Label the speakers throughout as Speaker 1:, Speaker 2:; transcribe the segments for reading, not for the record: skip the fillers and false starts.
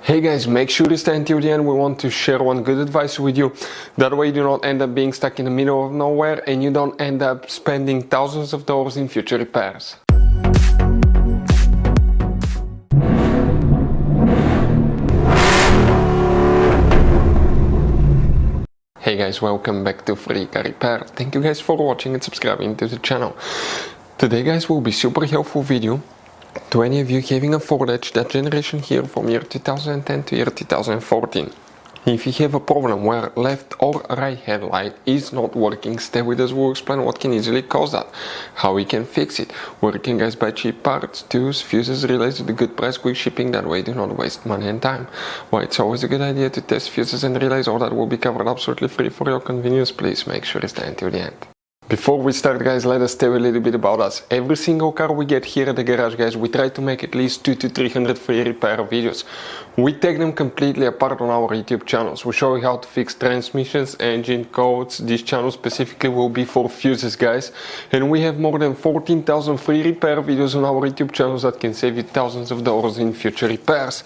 Speaker 1: Hey guys, make sure to stay until the end. We want to share one good advice with you. That way you do not end up being stuck in the middle of nowhere and you don't end up spending thousands of dollars in future repairs. Hey guys, welcome back to Free Car Repair. Thank you guys for watching and subscribing to the channel. Today guys will be super helpful video to any of you having a Ford Edge, that generation here from year 2010 to year 2014. If you have a problem where left or right headlight is not working, stay with us, we'll explain what can easily cause that, how we can fix it, where you can guys buy cheap parts, tools, fuses, relays at a good price, quick shipping, that way do not waste money and time. Why it's always a good idea to test fuses and relays, all that will be covered absolutely free for your convenience. Please make sure to stay until the end. Before we start guys, let us tell you a little bit about us. Every single car we get here at the garage guys, we try to make at least 200 to 300 free repair videos. We take them completely apart on our YouTube channels. We show you how to fix transmissions, engine codes. This channel specifically will be for fuses guys. And we have more than 14,000 free repair videos on our YouTube channels that can save you thousands of dollars in future repairs.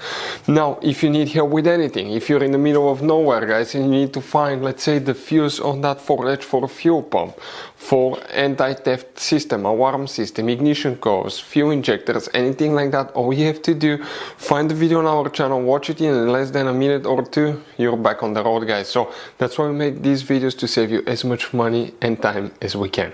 Speaker 1: Now, if you need help with anything, if you're in the middle of nowhere guys and you need to find, let's say, the fuse on that Ford Edge for a fuel pump, for anti-theft system, alarm system, ignition codes, fuel injectors, anything like that, all you have to do, find the video on our channel, watch it in less than a minute or two, you're back on the road guys. So that's why we make these videos, to save you as much money and time as we can.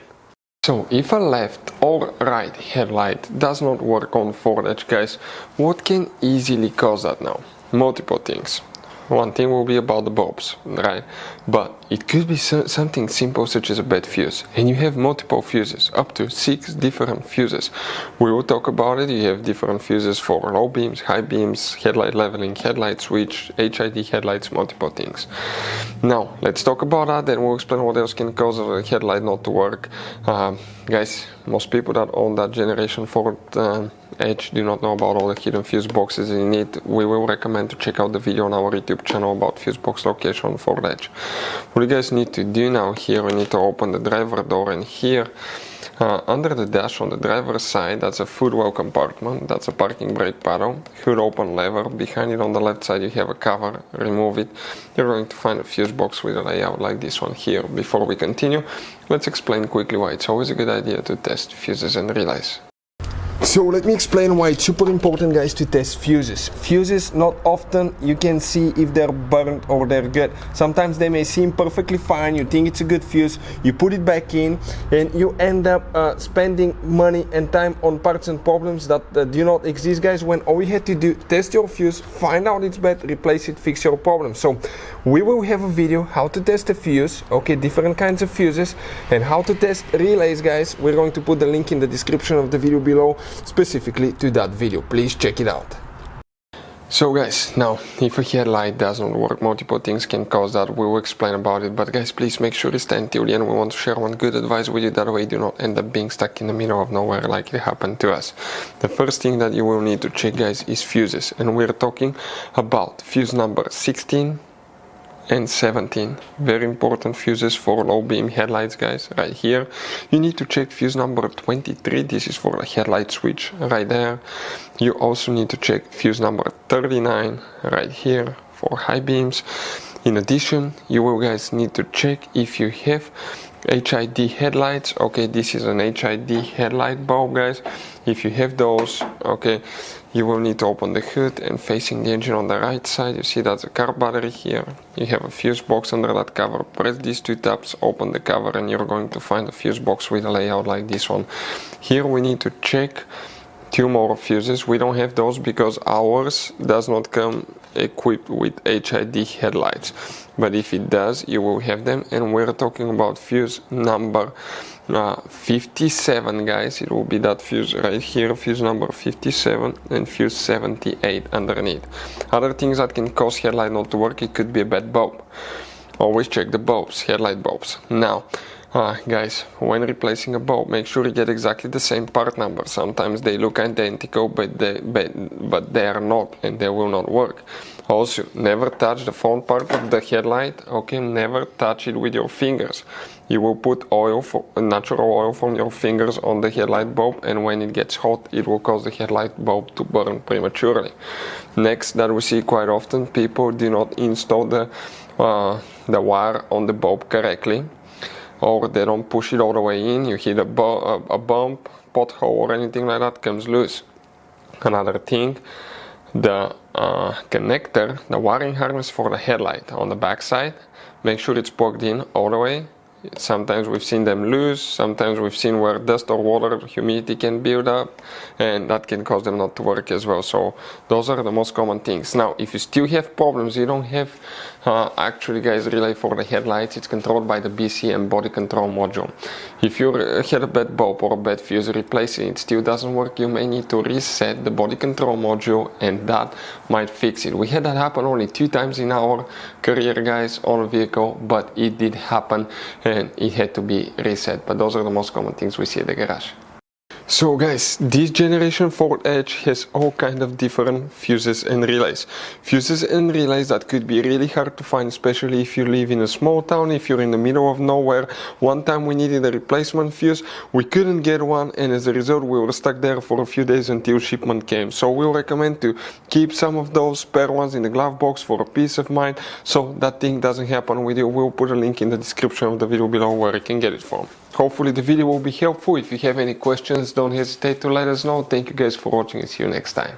Speaker 1: So if a left or right headlight does not work on Ford Edge guys, what can easily cause that now? Multiple things. One thing will be about the bulbs, right? But it could be something simple such as a bad fuse, and you have multiple fuses, up to 6 different fuses. We will talk about it. You have different fuses for low beams, high beams, headlight leveling, headlight switch, HID headlights, multiple things. Now let's talk about that, then we'll explain what else can cause a headlight not to work. Guys, most people that own that generation Ford Edge do not know about all the hidden fuse boxes in it. We will recommend to check out the video on our YouTube channel about fuse box location for Ford Edge. What you guys need to do now, here we need to open the driver door, and here under the dash on the driver's side, that's a footwell compartment, that's a parking brake paddle, hood open lever. Behind it on the left side you have a cover, remove it, you're going to find a fuse box with a layout like this one here. Before we continue, let's explain quickly why it's always a good idea to test fuses and relays. So let me explain why it's super important guys to test fuses. Fuses, not often you can see if they're burnt or they're good. Sometimes they may seem perfectly fine, you think it's a good fuse, you put it back in and you end up spending money and time on parts and problems that do not exist guys, when all you had to do, test your fuse, find out it's bad, replace it, fix your problem. So we will have a video how to test a fuse, okay, different kinds of fuses, and how to test relays guys. We're going to put the link in the description of the video below specifically to that video. Please check it out. So guys, now if a headlight doesn't work, multiple things can cause that. We will explain about it, but guys, please make sure to stay until the end. We want to share one good advice with you, that way you do not end up being stuck in the middle of nowhere like it happened to us. The first thing that you will need to check guys is fuses, and we're talking about fuse number 16 and 17, very important fuses for low beam headlights guys. Right here you need to check fuse number 23, this is for the headlight switch right there. You also need to check fuse number 39 right here for high beams. In addition, you will guys need to check if you have HID headlights. Okay, this is an HID headlight bulb guys. If you have those, okay, you will need to open the hood, and facing the engine on the right side you see that's a car battery here. You have a fuse box under that cover. Press these 2 tabs, open the cover, and you're going to find a fuse box with a layout like this one. Here we need to check 2 more fuses. We don't have those because ours does not come equipped with HID headlights, but if it does you will have them, and we're talking about fuse number 57 guys. It will be that fuse right here, fuse number 57, and fuse 78 underneath. Other things that can cause headlight not to work, it could be a bad bulb. Always check the bulbs, headlight bulbs. Now Guys, when replacing a bulb, make sure you get exactly the same part number. Sometimes they look identical, but they are not, and they will not work. Also, never touch the front part of the headlight. Okay, never touch it with your fingers. You will put natural oil from your fingers on the headlight bulb, and when it gets hot, it will cause the headlight bulb to burn prematurely. Next, that we see quite often, people do not install the wire on the bulb correctly, or they don't push it all the way in. You hit a bump, pothole, or anything like that, comes loose. Another thing, the connector, the wiring harness for the headlight on the back side, make sure it's plugged in all the way. Sometimes we've seen them loose, sometimes we've seen where dust or water, humidity can build up, and that can cause them not to work as well. So those are the most common things. Now, if you still have problems, you don't have actually, guys, relay for the headlights, it's controlled by the BCM body control module. If you had a bad bulb or a bad fuse, replacing it still doesn't work, you may need to reset the body control module, and that might fix it. We had that happen only 2 times in our career, guys, on a vehicle, but it did happen, and it had to be reset. But those are the most common things we see at the garage. So guys, this generation Ford Edge has all kind of different fuses and relays. Fuses and relays that could be really hard to find, especially if you live in a small town, if you're in the middle of nowhere. One time we needed a replacement fuse, we couldn't get one, and as a result we were stuck there for a few days until shipment came. So we'll recommend to keep some of those spare ones in the glove box for a peace of mind, so that thing doesn't happen with you. We'll put a link in the description of the video below where you can get it from. Hopefully the video will be helpful. If you have any questions, don't hesitate to let us know. Thank you guys for watching, and see you next time.